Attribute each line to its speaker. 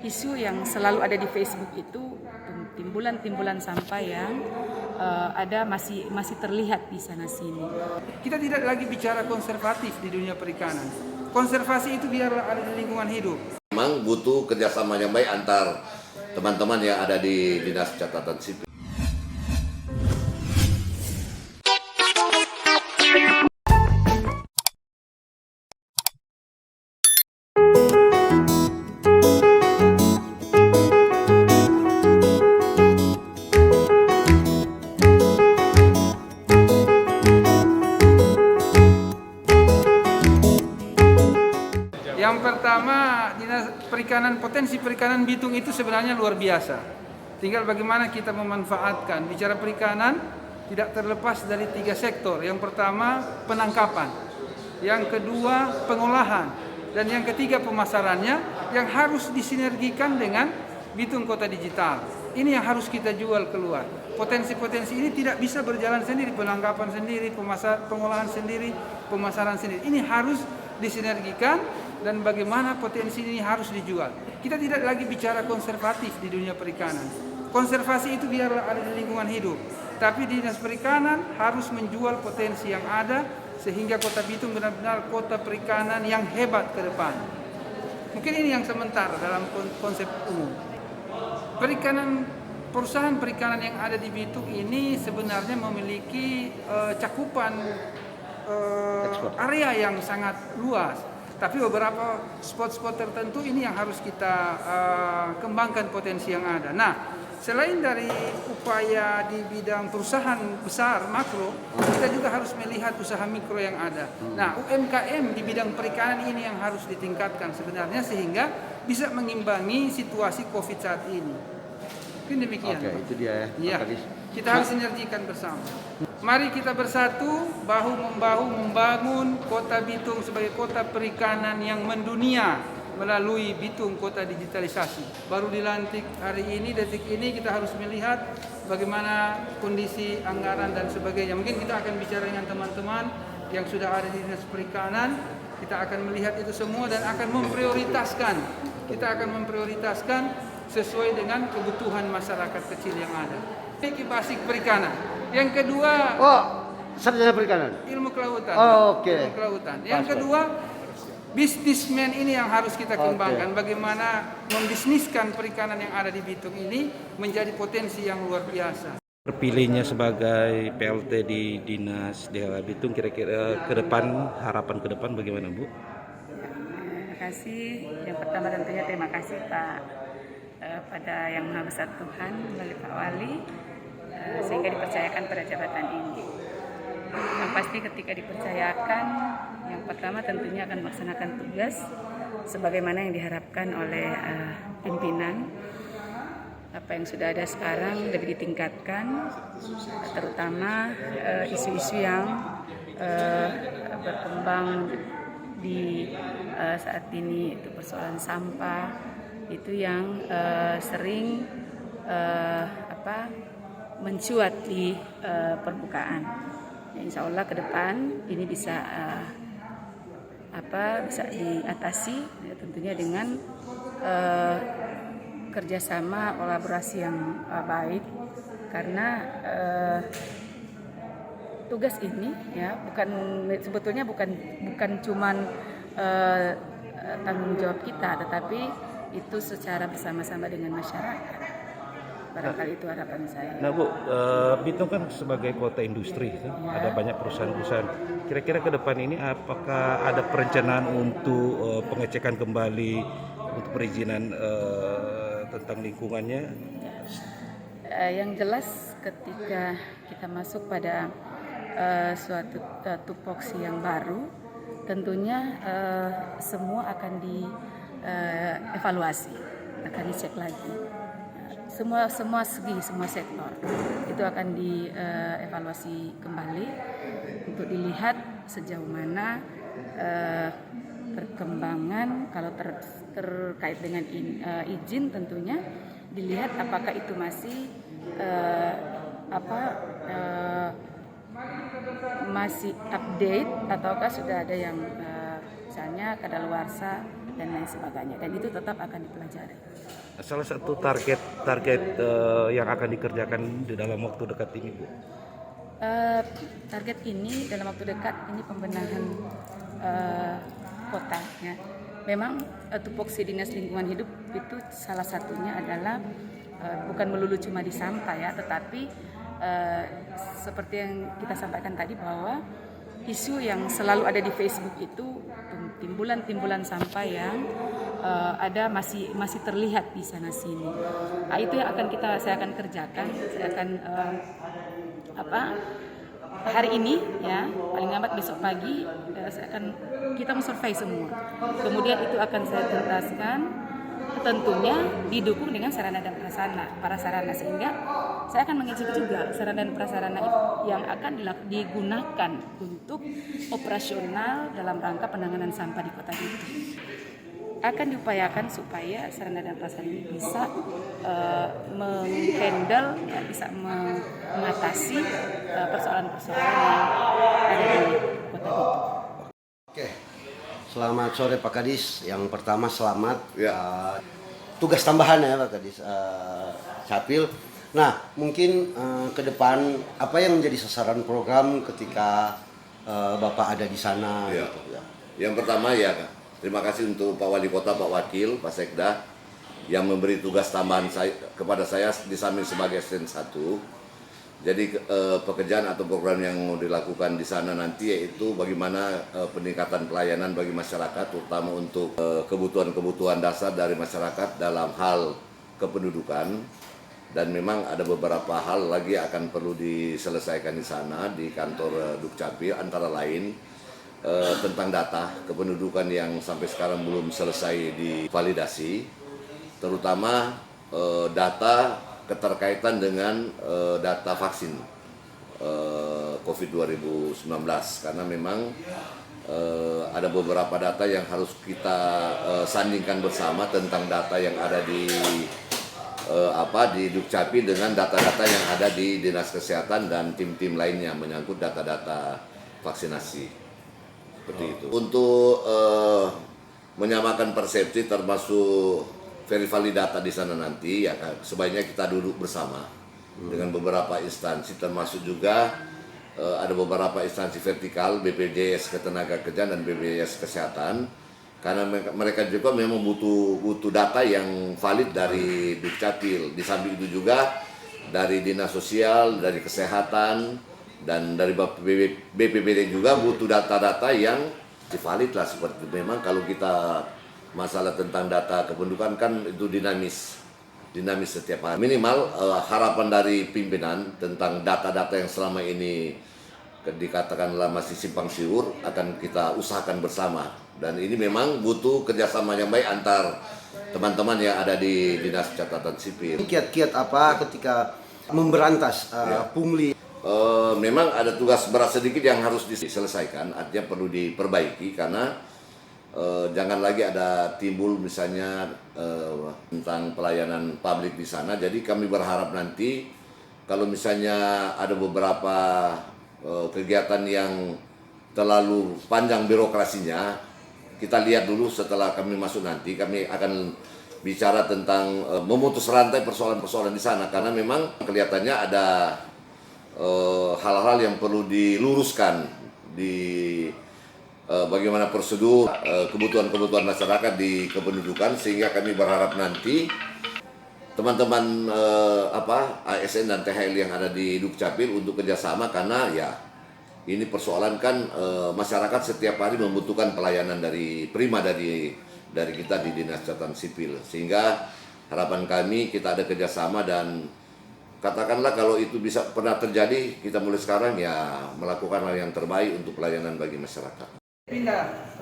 Speaker 1: isu yang selalu ada di Facebook itu timbulan-timbulan sampah yang ada masih terlihat di sana sini.
Speaker 2: Kita tidak lagi bicara konservatif di dunia perikanan. Konservasi itu biarlah ada di lingkungan hidup.
Speaker 3: Memang butuh kerjasama yang baik antar teman-teman yang ada di Dinas Catatan Sipil.
Speaker 2: Yang pertama, Dinas Perikanan, potensi perikanan Bitung itu sebenarnya luar biasa. Tinggal bagaimana kita memanfaatkan. Bicara perikanan tidak terlepas dari 3 sektor. Yang pertama, penangkapan. Yang kedua, pengolahan. Dan yang ketiga, pemasarannya yang harus disinergikan dengan Bitung Kota Digital. Ini yang harus kita jual keluar. Potensi-potensi ini tidak bisa berjalan sendiri. Penangkapan sendiri, pengolahan sendiri, pemasaran sendiri. Ini harus disinergikan dan bagaimana potensi ini harus dijual. Kita tidak lagi bicara konservatif di dunia perikanan. Konservasi itu biarlah ada di lingkungan hidup. Tapi Dinas Perikanan harus menjual potensi yang ada sehingga Kota Bitung benar-benar kota perikanan yang hebat ke depan. Mungkin ini yang sementara dalam konsep umum. Perusahaan perikanan yang ada di Bitung ini sebenarnya memiliki cakupan area yang sangat luas. Tapi beberapa spot-spot tertentu ini yang harus kita kembangkan potensi yang ada. Nah, selain dari upaya di bidang perusahaan besar makro, kita juga harus melihat usaha mikro yang ada. Nah, UMKM di bidang perikanan ini yang harus ditingkatkan sebenarnya sehingga bisa mengimbangi situasi COVID saat ini. Mungkin demikian.
Speaker 4: Oke, itu dia ya.
Speaker 2: Iya, kita harus sinergikan bersama. Mari kita bersatu, bahu-membahu membangun Kota Bitung sebagai kota perikanan yang mendunia melalui Bitung Kota Digitalisasi. Baru dilantik hari ini, detik ini kita harus melihat bagaimana kondisi anggaran dan sebagainya. Mungkin kita akan bicara dengan teman-teman yang sudah ada di Dinas Perikanan. Kita akan melihat itu semua dan akan memprioritaskan. Kita akan memprioritaskan sesuai dengan kebutuhan masyarakat kecil yang ada. Ini basic perikanan. Yang kedua,
Speaker 4: Sarjana perikanan.
Speaker 2: ilmu kelautan.
Speaker 4: Oke.
Speaker 2: Ilmu kelautan. Yang kedua, bisnismen ini yang harus kita kembangkan. Bagaimana membisniskan perikanan yang ada di Bitung ini menjadi potensi yang luar biasa.
Speaker 5: Terpilihnya sebagai PLT di Dinas DLH Bitung, kira-kira ke depan, harapan ke depan bagaimana, Bu?
Speaker 1: Terima kasih. Yang pertama tentunya terima kasih Pak pada Yang Maha Besar Tuhan melalui Pak Wali sehingga dipercayakan pada jabatan ini. Yang pasti ketika dipercayakan, yang pertama tentunya akan melaksanakan tugas sebagaimana yang diharapkan oleh pimpinan. Apa yang sudah ada sekarang lebih ditingkatkan, terutama isu-isu yang berkembang di saat ini, itu persoalan sampah, itu yang sering mencuat di permukaan. Ya, insya Allah ke depan ini bisa bisa diatasi, ya, tentunya dengan kerjasama kolaborasi yang baik, karena tugas ini ya sebetulnya bukan cuman tanggung jawab kita, tetapi itu secara bersama-sama dengan masyarakat. Barangkali itu harapan saya.
Speaker 5: Nah, Bu, Bitung kan sebagai kota industri, ada banyak perusahaan-perusahaan. Kira-kira ke depan ini apakah ada perencanaan untuk pengecekan kembali untuk perizinan tentang lingkungannya?
Speaker 1: Yang jelas ketika kita masuk pada suatu tupoksi yang baru, tentunya semua akan dievaluasi, akan dicek lagi. Semua segi, semua sektor itu akan dievaluasi kembali untuk dilihat sejauh mana perkembangan. Kalau terkait dengan izin, tentunya dilihat apakah itu masih masih update ataukah sudah ada yang misalnya kadaluarsa dan lain sebagainya, dan itu tetap akan dipelajari.
Speaker 5: Salah satu target yang akan dikerjakan di dalam waktu dekat ini, Bu?
Speaker 1: Target ini dalam waktu dekat ini pembenahan kota ya. Memang tupoksi Dinas Lingkungan Hidup itu salah satunya adalah bukan melulu cuma di sampah ya, tetapi seperti yang kita sampaikan tadi bahwa isu yang selalu ada di Facebook itu timbulan sampah yang ada masih terlihat di sana sini. Nah, itu yang saya akan kerjakan. Saya akan hari ini ya, paling lambat besok pagi kita survei semua. Kemudian itu akan saya tuntaskan, tentunya didukung dengan sarana dan prasarana, sehingga saya akan mengecek juga sarana dan prasarana yang akan digunakan untuk operasional dalam rangka penanganan sampah di kota itu. Akan diupayakan supaya sarana dan prasarana ini bisa menghandle, ya, bisa mengatasi persoalan-persoalan yang ada di kota itu.
Speaker 4: Oke, selamat sore Pak Kadis. Yang pertama selamat tugas tambahan ya Pak Kadis Capil. Nah, mungkin ke depan apa yang menjadi sasaran program ketika Bapak ada di sana?
Speaker 3: Ya.
Speaker 4: Gitu, ya.
Speaker 3: Yang pertama ya, terima kasih untuk Pak Wali Kota, Pak Wakil, Pak Sekda yang memberi tugas tambahan kepada saya di samping sebagai asisten 1. Jadi pekerjaan atau program yang mau dilakukan di sana nanti yaitu bagaimana peningkatan pelayanan bagi masyarakat, terutama untuk kebutuhan-kebutuhan dasar dari masyarakat dalam hal kependudukan. Dan memang ada beberapa hal lagi akan perlu diselesaikan di sana di kantor Dukcapil, antara lain tentang data kependudukan yang sampai sekarang belum selesai divalidasi, terutama data keterkaitan dengan data vaksin COVID 2019, karena memang ada beberapa data yang harus kita sandingkan bersama tentang data yang ada di Dukcapil dengan data-data yang ada di Dinas Kesehatan dan tim-tim lainnya menyangkut data-data vaksinasi. Seperti itu. Untuk menyamakan persepsi termasuk verifali data di sana nanti, ya sebaiknya kita duduk bersama dengan beberapa instansi, termasuk juga ada beberapa instansi vertikal, BPJS Ketenagakerjaan dan BPJS Kesehatan, karena mereka juga memang butuh data yang valid dari Dukcapil. Di samping itu juga dari Dinas Sosial, dari Kesehatan, dan dari BPBD juga butuh data-data yang valid lah. Seperti memang kalau kita masalah tentang data kependudukan kan itu dinamis setiap hari. Minimal harapan dari pimpinan tentang data-data yang selama ini dikatakanlah masih simpang siur akan kita usahakan bersama, dan ini memang butuh kerjasama yang baik antar teman-teman yang ada di Dinas Catatan Sipil.
Speaker 4: Kiat-kiat apa ketika memberantas pungli?
Speaker 3: Memang ada tugas berat sedikit yang harus diselesaikan, artinya perlu diperbaiki karena jangan lagi ada timbul misalnya tentang pelayanan publik di sana. Jadi kami berharap nanti kalau misalnya ada beberapa kegiatan yang terlalu panjang birokrasinya, kita lihat dulu setelah kami masuk nanti, kami akan bicara tentang memutus rantai persoalan-persoalan di sana, karena memang kelihatannya ada hal-hal yang perlu diluruskan di bagaimana prosedur kebutuhan-kebutuhan masyarakat di kependudukan, sehingga kami berharap nanti teman-teman ASN dan THL yang ada di Dukcapil untuk kerjasama, karena ya ini persoalan kan masyarakat setiap hari membutuhkan pelayanan dari kita di Dinas Catatan Sipil, sehingga harapan kami kita ada kerjasama, dan katakanlah kalau itu bisa pernah terjadi, kita mulai sekarang ya melakukan hal yang terbaik untuk pelayanan bagi masyarakat.
Speaker 2: Pindah.